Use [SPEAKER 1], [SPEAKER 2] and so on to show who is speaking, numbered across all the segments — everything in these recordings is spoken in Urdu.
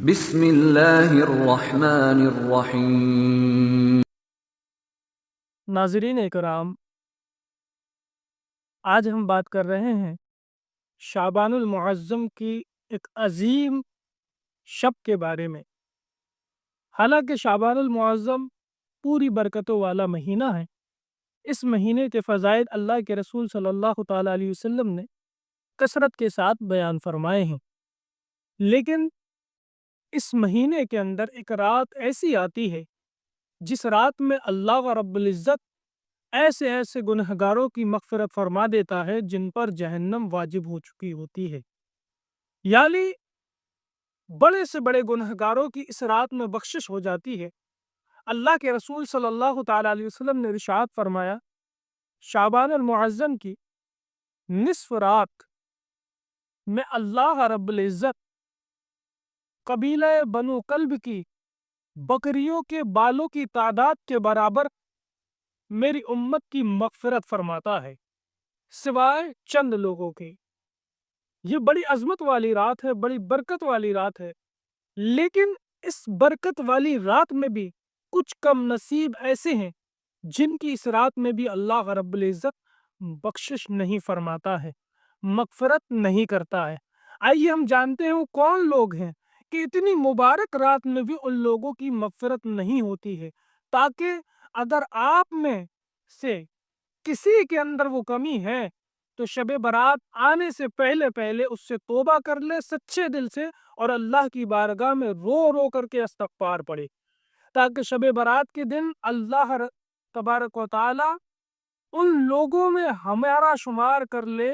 [SPEAKER 1] بسم اللہ الرحمن الرحیم۔
[SPEAKER 2] ناظرین اکرام، آج ہم بات کر رہے ہیں شعبان المعظم کی ایک عظیم شب کے بارے میں۔ حالانکہ شعبان المعظم پوری برکتوں والا مہینہ ہے، اس مہینے کے فضائل اللہ کے رسول صلی اللہ تعالیٰ علیہ وسلم نے کثرت کے ساتھ بیان فرمائے ہیں، لیکن اس مہینے کے اندر ایک رات ایسی آتی ہے جس رات میں اللہ رب العزت ایسے ایسے گنہگاروں کی مغفرت فرما دیتا ہے جن پر جہنم واجب ہو چکی ہوتی ہے، یعنی بڑے سے بڑے گنہگاروں کی اس رات میں بخشش ہو جاتی ہے۔ اللہ کے رسول صلی اللہ تعالیٰ علیہ وسلم نے ارشاد فرمایا، شعبان المعظم کی نصف رات میں اللہ رب العزت قبیلہ بنو کلب کی بکریوں کے بالوں کی تعداد کے برابر میری امت کی مغفرت فرماتا ہے، سوائے چند لوگوں کے۔ یہ بڑی عظمت والی رات ہے، بڑی برکت والی رات ہے، لیکن اس برکت والی رات میں بھی کچھ کم نصیب ایسے ہیں جن کی اس رات میں بھی اللہ رب العزت بخشش نہیں فرماتا ہے، مغفرت نہیں کرتا ہے۔ آئیے ہم جانتے ہیں وہ کون لوگ ہیں کہ اتنی مبارک رات میں بھی ان لوگوں کی مغفرت نہیں ہوتی ہے، تاکہ اگر آپ میں سے کسی کے اندر وہ کمی ہے تو شب برات آنے سے پہلے پہلے اس سے توبہ کر لے سچے دل سے، اور اللہ کی بارگاہ میں رو رو کر کے استغفار پڑھے، تاکہ شب برات کے دن اللہ تبارک و تعالی ان لوگوں میں ہمارا شمار کر لے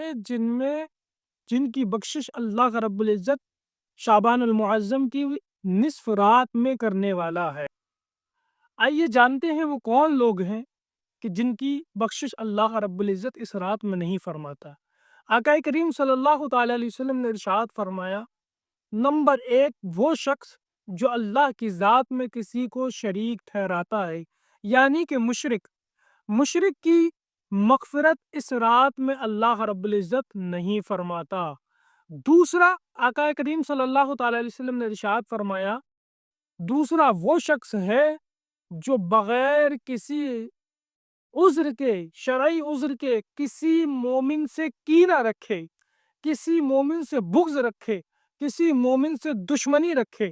[SPEAKER 2] جن کی بخشش اللہ رب العزت شعبان المعظم کی نصف رات میں کرنے والا ہے۔ آئیے جانتے ہیں وہ کون لوگ ہیں کہ جن کی بخشش اللہ رب العزت اس رات میں نہیں فرماتا۔ آقا کریم صلی اللہ تعالیٰ علیہ وسلم نے ارشاد فرمایا، نمبر 1 وہ شخص جو اللہ کی ذات میں کسی کو شریک ٹھہراتا ہے، یعنی کہ مشرک کی مغفرت اس رات میں اللہ رب العزت نہیں فرماتا۔ دوسرا، آقا کریم صلی اللہ تعالیٰ علیہ وسلم نے ارشاد فرمایا، دوسرا وہ شخص ہے جو بغیر کسی عذر کے، شرعی عذر کے، کسی مومن سے کینہ رکھے، کسی مومن سے بغض رکھے، کسی مومن سے دشمنی رکھے،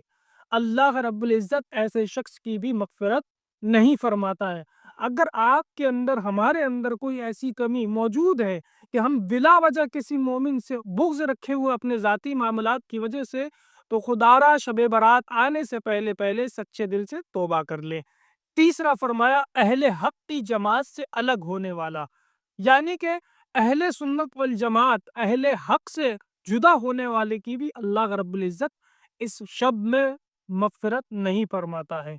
[SPEAKER 2] اللہ رب العزت ایسے شخص کی بھی مغفرت نہیں فرماتا ہے۔ اگر آپ کے اندر، ہمارے اندر کوئی ایسی کمی موجود ہے کہ ہم بلا وجہ کسی مومن سے بغض رکھے ہوئے اپنے ذاتی معاملات کی وجہ سے، تو خدا را شب برات آنے سے پہلے پہلے سچے دل سے توبہ کر لیں۔ تیسرا فرمایا، اہل حق کی جماعت سے الگ ہونے والا، یعنی کہ اہل سنت والجماعت، اہل حق سے جدا ہونے والے کی بھی اللہ رب العزت اس شب میں مغفرت نہیں فرماتا ہے۔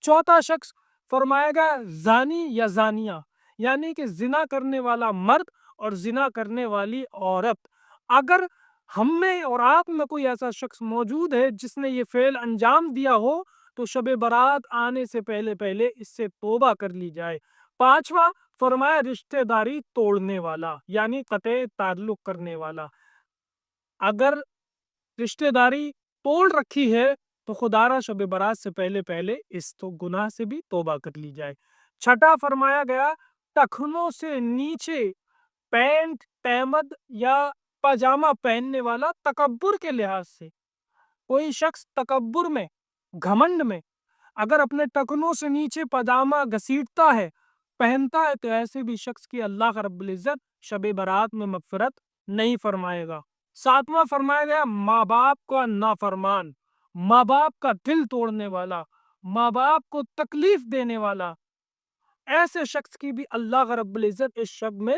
[SPEAKER 2] چوتھا شخص فرمایا گیا زانی یا زانیہ، یعنی کہ زنا کرنے والا مرد اور زنا کرنے والی عورت۔ اگر ہم میں اور آپ میں کوئی ایسا شخص موجود ہے جس نے یہ فعل انجام دیا ہو تو شب برات آنے سے پہلے پہلے اس سے توبہ کر لی جائے۔ پانچواں فرمایا رشتہ داری توڑنے والا، یعنی قطع تعلق کرنے والا۔ اگر رشتہ داری توڑ رکھی ہے تو خدا را شب برات سے پہلے پہلے اس تو گناہ سے بھی توبہ کر لی جائے۔ چھٹا فرمایا گیا ٹخنوں سے نیچے پینٹ، تہمد یا پاجامہ پہننے والا تکبر کے لحاظ سے۔ کوئی شخص تکبر میں، گھمنڈ میں اگر اپنے ٹکنوں سے نیچے پاجامہ گھسیٹتا ہے، پہنتا ہے، تو ایسے بھی شخص کی اللہ رب العزت شب برات میں مغفرت نہیں فرمائے گا۔ ساتواں فرمایا گیا ماں باپ کا نافرمان، ماں باپ کا دل توڑنے والا، ماں باپ کو تکلیف دینے والا، ایسے شخص کی بھی اللہ رب العزت اس شب میں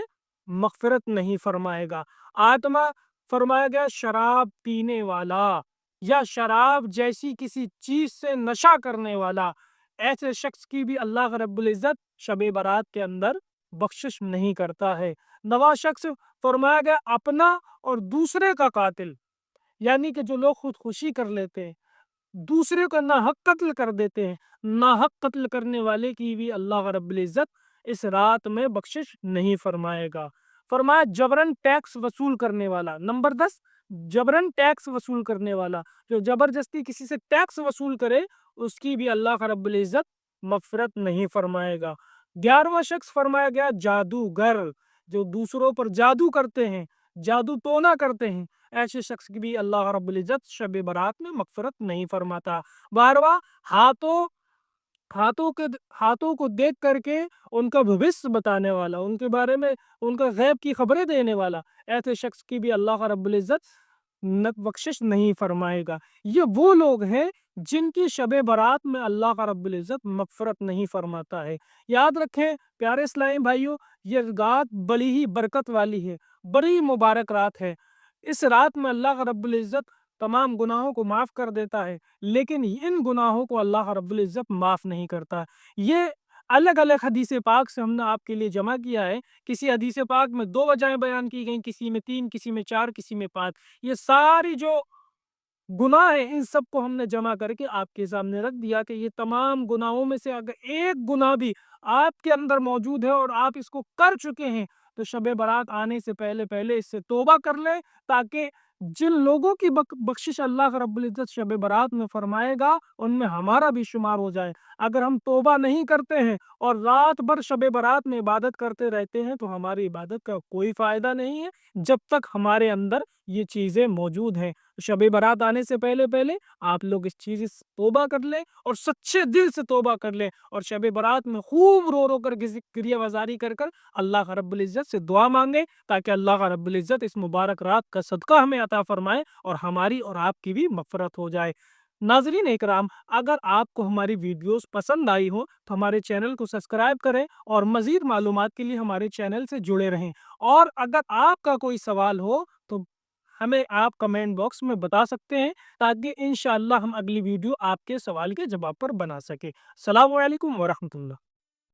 [SPEAKER 2] مغفرت نہیں فرمائے گا۔ آٹھواں فرمایا گیا شراب پینے والا یا شراب جیسی کسی چیز سے نشہ کرنے والا، ایسے شخص کی بھی اللہ رب العزت شب برات کے اندر بخشش نہیں کرتا ہے۔ نواں شخص فرمایا گیا اپنا اور دوسرے کا قاتل، یعنی کہ جو لوگ خودکشی کر لیتے ہیں، دوسرے کو ناحق قتل کر دیتے ہیں، ناحق قتل کرنے والے کی بھی اللہ رب العزت اس رات میں بخشش نہیں فرمائے گا۔ فرمایا جبرن ٹیکس وصول کرنے والا۔ نمبر 10 جبرن ٹیکس وصول کرنے والا، جو زبردستی کسی سے ٹیکس وصول کرے، اس کی بھی اللہ کا رب العزت مغفرت نہیں فرمائے گا۔ 11واں شخص فرمایا گیا جادوگر، جو دوسروں پر جادو کرتے ہیں، جادو ٹونا کرتے ہیں، ایسے شخص کی بھی اللہ رب العزت شب برات میں مغفرت نہیں فرماتا۔ 12واں ہاتھوں کو دیکھ کر کے ان کا بھوشیہ بتانے والا، ان کے بارے میں ان کا غیب کی خبریں دینے والا، ایسے شخص کی بھی اللہ کا رب العزت بخشش نہیں فرمائے گا۔ یہ وہ لوگ ہیں جن کی شب برات میں اللہ کا رب العزت مغفرت نہیں فرماتا ہے۔ یاد رکھیں پیارے اسلامی بھائیوں، یہ رات بڑی ہی برکت والی ہے، بڑی مبارک رات ہے۔ اس رات میں اللہ کا رب العزت تمام گناہوں کو معاف کر دیتا ہے، لیکن ان گناہوں کو اللہ کا رب العزت معاف نہیں کرتا۔ یہ الگ الگ حدیث پاک سے ہم نے آپ کے لیے جمع کیا ہے۔ کسی حدیث پاک میں 2 وجہیں بیان کی گئیں، کسی میں 3، کسی میں 4، کسی میں 5۔ یہ ساری جو گناہ ہیں ان سب کو ہم نے جمع کر کے آپ کے سامنے رکھ دیا کہ یہ تمام گناہوں میں سے اگر ایک گناہ بھی آپ کے اندر موجود ہے اور آپ اس کو کر چکے ہیں تو شب برات آنے سے پہلے اس سے توبہ کر لیں، تاکہ جن لوگوں کی بخشش اللہ کا رب العزت شب برات میں فرمائے گا ان میں ہمارا بھی شمار ہو جائے۔ اگر ہم توبہ نہیں کرتے ہیں اور رات بھر شب برات میں عبادت کرتے رہتے ہیں تو ہماری عبادت کا کوئی فائدہ نہیں ہے جب تک ہمارے اندر یہ چیزیں موجود ہیں۔ شب برات آنے سے پہلے آپ لوگ اس چیز سے توبہ کر لیں اور سچے دل سے توبہ کر لیں، اور شب برات میں خوب رو کر گریہ وزاری کر اللہ کا رب العزت سے دعا مانگیں، تاکہ اللہ کا رب العزت اس مبارک رات کا صدقہ ہمیں عطا فرمائے اور ہماری اور آپ کی بھی مغفرت ہو جائے۔ ناظرین اکرام، اگر آپ کو ہماری ویڈیوز پسند آئی ہو تو ہمارے چینل کو سبسکرائب کریں اور مزید معلومات کے لیے ہمارے چینل سے جڑے رہیں، اور اگر آپ کا کوئی سوال ہو تو ہمیں آپ کمنٹ باکس میں بتا سکتے ہیں، تاکہ انشاءاللہ ہم اگلی ویڈیو آپ کے سوال کے جواب پر بنا سکیں۔ السلام علیکم ورحمۃ اللہ۔